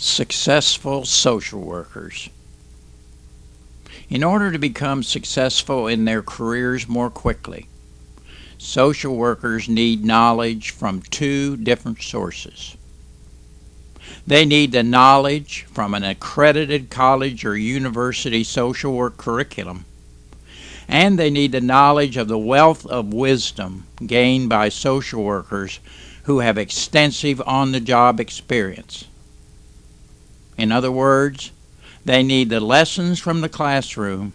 Successful social workers. In order to become successful in their careers more quickly, social workers need knowledge from two different sources. They need the knowledge from an accredited college or university social work curriculum, and they need the knowledge of the wealth of wisdom gained by social workers who have extensive on-the-job experience. In other words, they need the lessons from the classroom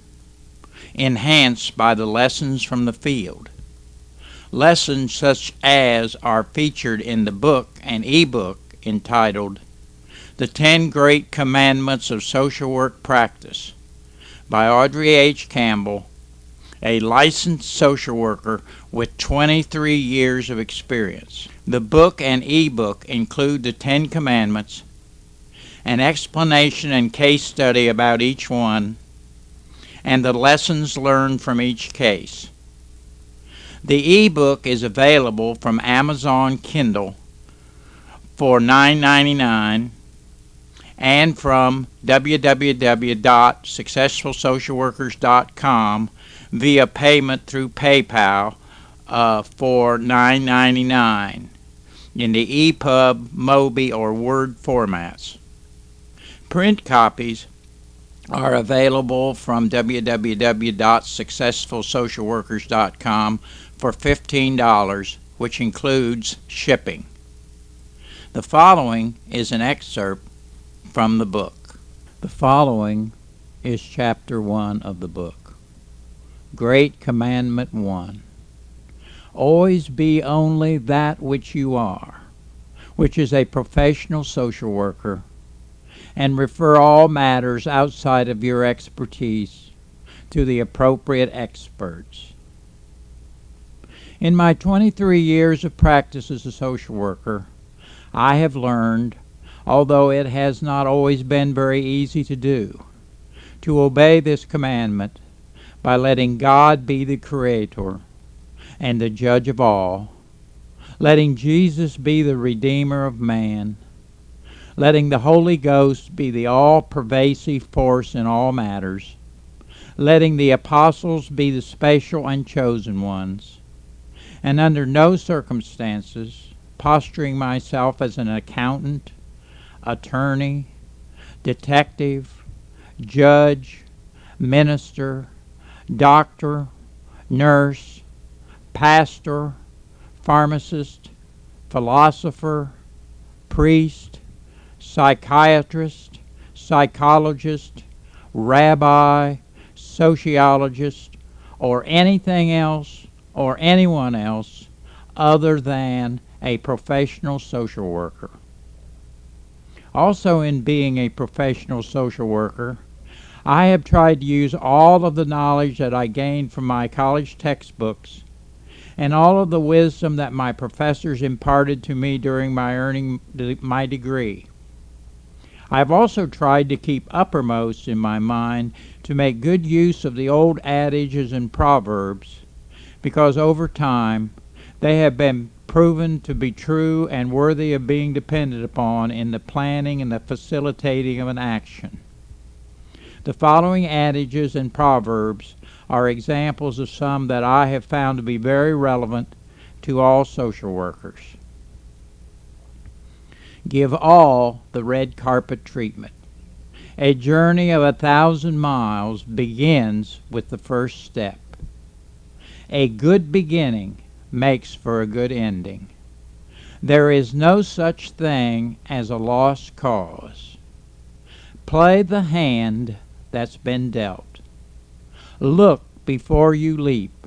enhanced by the lessons from the field. Lessons such as are featured in the book and ebook entitled The 10 Great Commandments of Social Work Practice by Audrey H. Campbell, a licensed social worker with 23 years of experience. The book and ebook include the 10 Commandments, an explanation and case study about each one, and the lessons learned from each case. The ebook is available from Amazon Kindle for $9.99 and from www.successfulsocialworkers.com via payment through PayPal for $9.99 in the EPUB, MOBI, or Word formats. Print copies are available from www.successfulsocialworkers.com for $15, which includes shipping. The following is an excerpt from the book. The following is Chapter 1 of the book. Great Commandment 1. Always be only that which you are, which is a professional social worker, and refer all matters outside of your expertise to the appropriate experts. In my 23 years of practice as a social worker, I have learned, although it has not always been very easy to do, to obey this commandment by letting God be the creator and the judge of all, letting Jesus be the Redeemer of man, letting the Holy Ghost be the all-pervasive force in all matters, letting the apostles be the special and chosen ones, and under no circumstances posturing myself as an accountant, attorney, detective, judge, minister, doctor, nurse, pastor, pharmacist, philosopher, priest, psychiatrist, psychologist, rabbi, sociologist, or anything else or anyone else other than a professional social worker. Also, in being a professional social worker, I have tried to use all of the knowledge that I gained from my college textbooks and all of the wisdom that my professors imparted to me during my earning my degree. I have also tried to keep uppermost in my mind to make good use of the old adages and proverbs, because over time they have been proven to be true and worthy of being depended upon in the planning and the facilitating of an action. The following adages and proverbs are examples of some that I have found to be very relevant to all social workers. Give all the red carpet treatment. A journey of 1,000 miles begins with the first step. A good beginning makes for a good ending. There is no such thing as a lost cause. Play the hand that's been dealt. Look before you leap.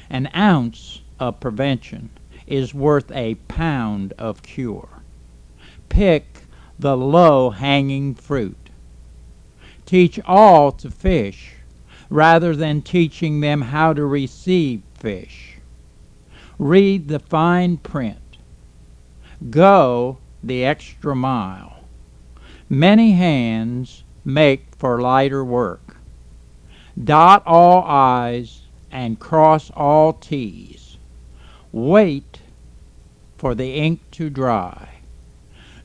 An ounce of prevention is worth a pound of cure. Pick the low-hanging fruit. Teach all to fish rather than teaching them how to receive fish. Read the fine print. Go the extra mile. Many hands make for lighter work. Dot all I's and cross all T's. Wait for the ink to dry.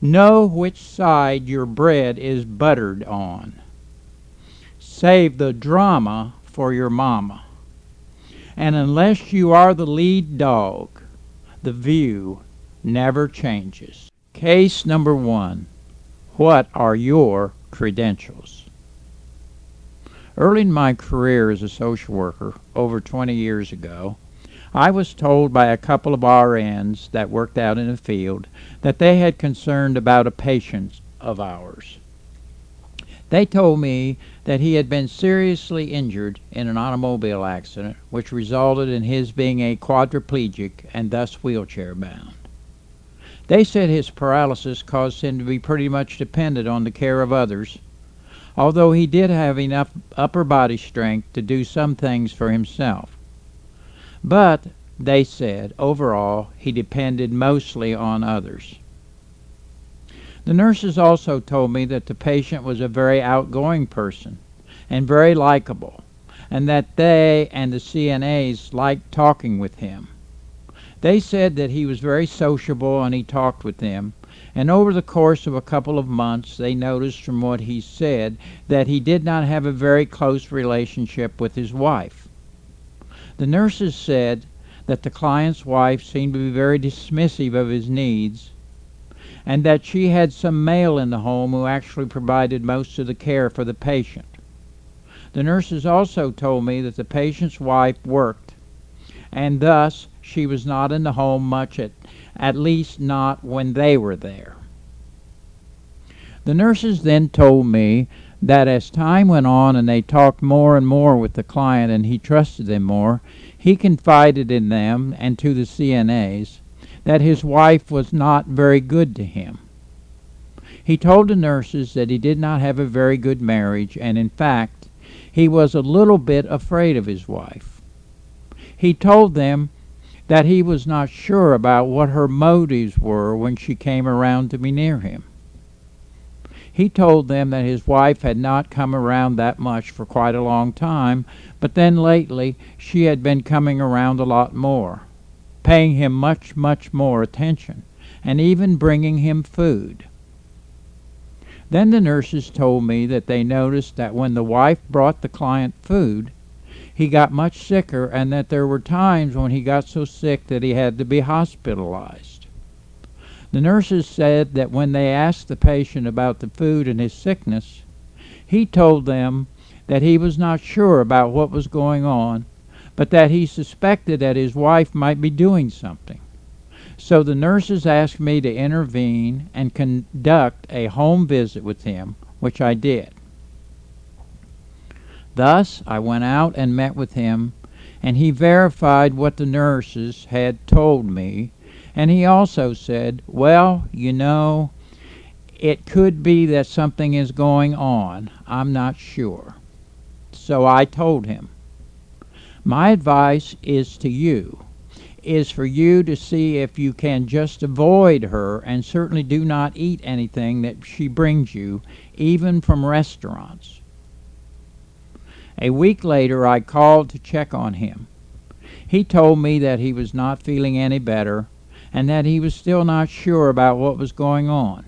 Know which side your bread is buttered on. Save the drama for your mama. And unless you are the lead dog, the view never changes. Case number 1. What are your credentials? Early in my career as a social worker, over 20 years ago, I was told by a couple of RNs that worked out in the field that they had concern about a patient of ours. They told me that he had been seriously injured in an automobile accident, which resulted in his being a quadriplegic and thus wheelchair bound. They said his paralysis caused him to be pretty much dependent on the care of others, although he did have enough upper body strength to do some things for himself. But, they said, overall, he depended mostly on others. The nurses also told me that the patient was a very outgoing person and very likable, and that they and the CNAs liked talking with him. They said that he was very sociable and he talked with them, and over the course of a couple of months they noticed from what he said that he did not have a very close relationship with his wife. The nurses said that the client's wife seemed to be very dismissive of his needs, and that she had some male in the home who actually provided most of the care for the patient. The nurses also told me that the patient's wife worked, and thus she was not in the home much, at least not when they were there. The nurses then told me that as time went on and they talked more and more with the client and he trusted them more, he confided in them and to the CNAs that his wife was not very good to him. He told the nurses that he did not have a very good marriage, and in fact, he was a little bit afraid of his wife. He told them that he was not sure about what her motives were when she came around to be near him. He told them that his wife had not come around that much for quite a long time, but then lately she had been coming around a lot more, paying him much, much more attention, and even bringing him food. Then the nurses told me that they noticed that when the wife brought the client food, he got much sicker, and that there were times when he got so sick that he had to be hospitalized. The nurses said that when they asked the patient about the food and his sickness, he told them that he was not sure about what was going on, but that he suspected that his wife might be doing something. So the nurses asked me to intervene and conduct a home visit with him, which I did. Thus, I went out and met with him, and he verified what the nurses had told me, and he also said, well, you know, it could be that something is going on. I'm not sure. So I told him, my advice is to you, is for you to see if you can just avoid her, and certainly do not eat anything that she brings you, even from restaurants. A week later, I called to check on him. He told me that he was not feeling any better, and that he was still not sure about what was going on.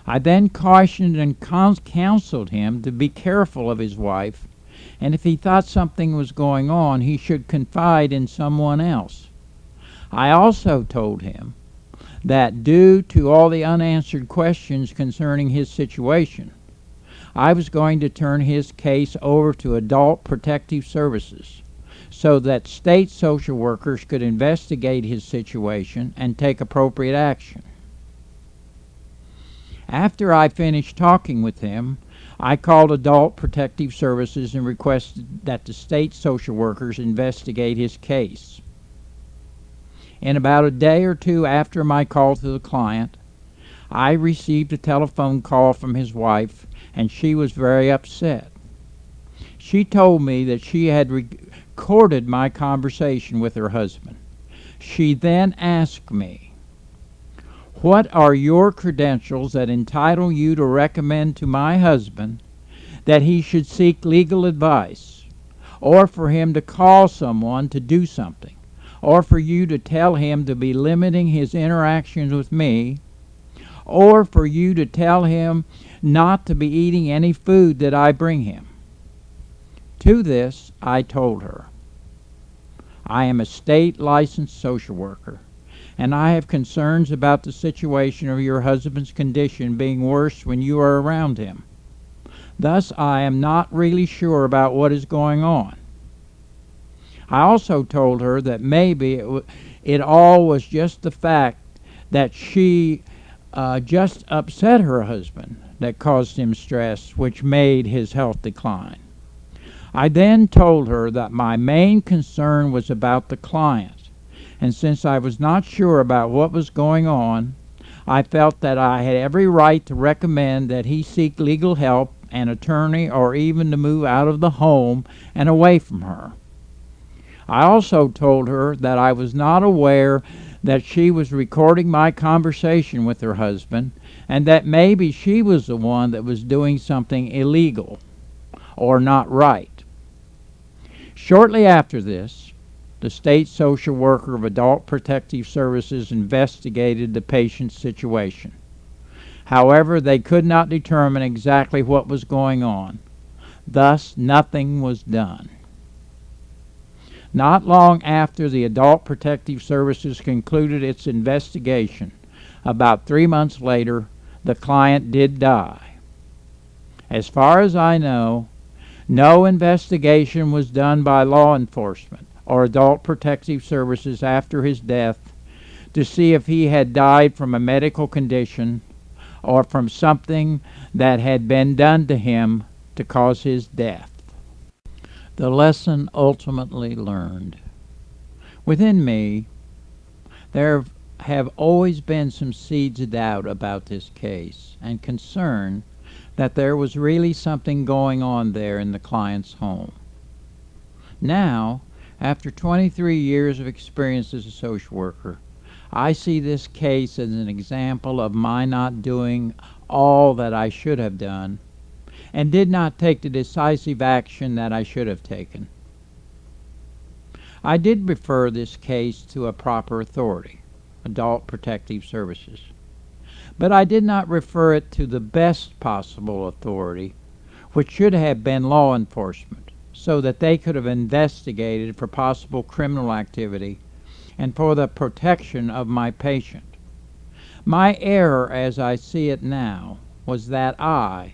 I then cautioned and counseled him to be careful of his wife, and if he thought something was going on, he should confide in someone else. I also told him that due to all the unanswered questions concerning his situation, I was going to turn his case over to Adult Protective Services, so that state social workers could investigate his situation and take appropriate action. After I finished talking with him, I called Adult Protective Services and requested that the state social workers investigate his case. In about a day or two after my call to the client, I received a telephone call from his wife, and she was very upset. She told me that she had recorded my conversation with her husband. She then asked me, what are your credentials that entitle you to recommend to my husband that he should seek legal advice, or for him to call someone to do something, or for you to tell him to be limiting his interactions with me, or for you to tell him not to be eating any food that I bring him. To this I told her, I am a state licensed social worker, and I have concerns about the situation of your husband's condition being worse when you are around him. Thus, I am not really sure about what is going on. I also told her that maybe it all was just the fact that she just upset her husband that caused him stress, which made his health decline. I then told her that my main concern was about the client, and since I was not sure about what was going on, I felt that I had every right to recommend that he seek legal help, an attorney, or even to move out of the home and away from her. I also told her that I was not aware that she was recording my conversation with her husband, and that maybe she was the one that was doing something illegal or not right. Shortly after this, the state social worker of Adult Protective Services investigated the patient's situation. However, they could not determine exactly what was going on. Thus, nothing was done. Not long after the Adult Protective Services concluded its investigation, about 3 months later, the client did die. As far as I know, no investigation was done by law enforcement or Adult Protective Services after his death to see if he had died from a medical condition or from something that had been done to him to cause his death. The lesson ultimately learned. Within me, there have always been some seeds of doubt about this case and concern that there was really something going on there in the client's home. Now, after 23 years of experience as a social worker, I see this case as an example of my not doing all that I should have done and did not take the decisive action that I should have taken. I did refer this case to a proper authority, Adult Protective Services, but I did not refer it to the best possible authority, which should have been law enforcement, so that they could have investigated for possible criminal activity and for the protection of my patient. My error, as I see it now, was that I,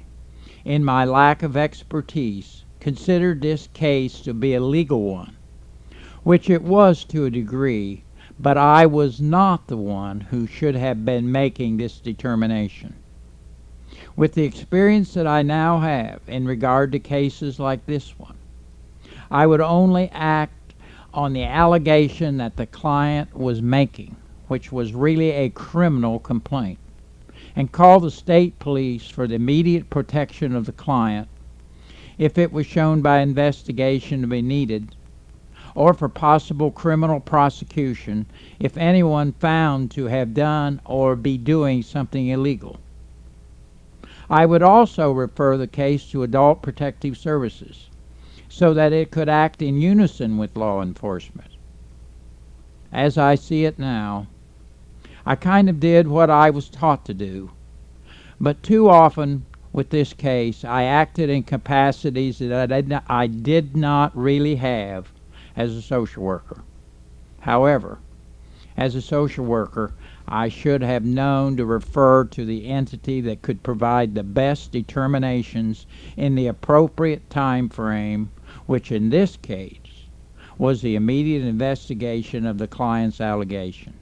in my lack of expertise, considered this case to be a legal one, which it was to a degree, but I was not the one who should have been making this determination. With the experience that I now have in regard to cases like this one, I would only act on the allegation that the client was making, which was really a criminal complaint, and call the state police for the immediate protection of the client if it was shown by investigation to be needed, or for possible criminal prosecution if anyone found to have done or be doing something illegal. I would also refer the case to Adult Protective Services so that it could act in unison with law enforcement. As I see it now, I kind of did what I was taught to do, but too often with this case I acted in capacities that I did not really have as a social worker. However, as a social worker, I should have known to refer to the entity that could provide the best determinations in the appropriate time frame, which in this case was the immediate investigation of the client's allegation.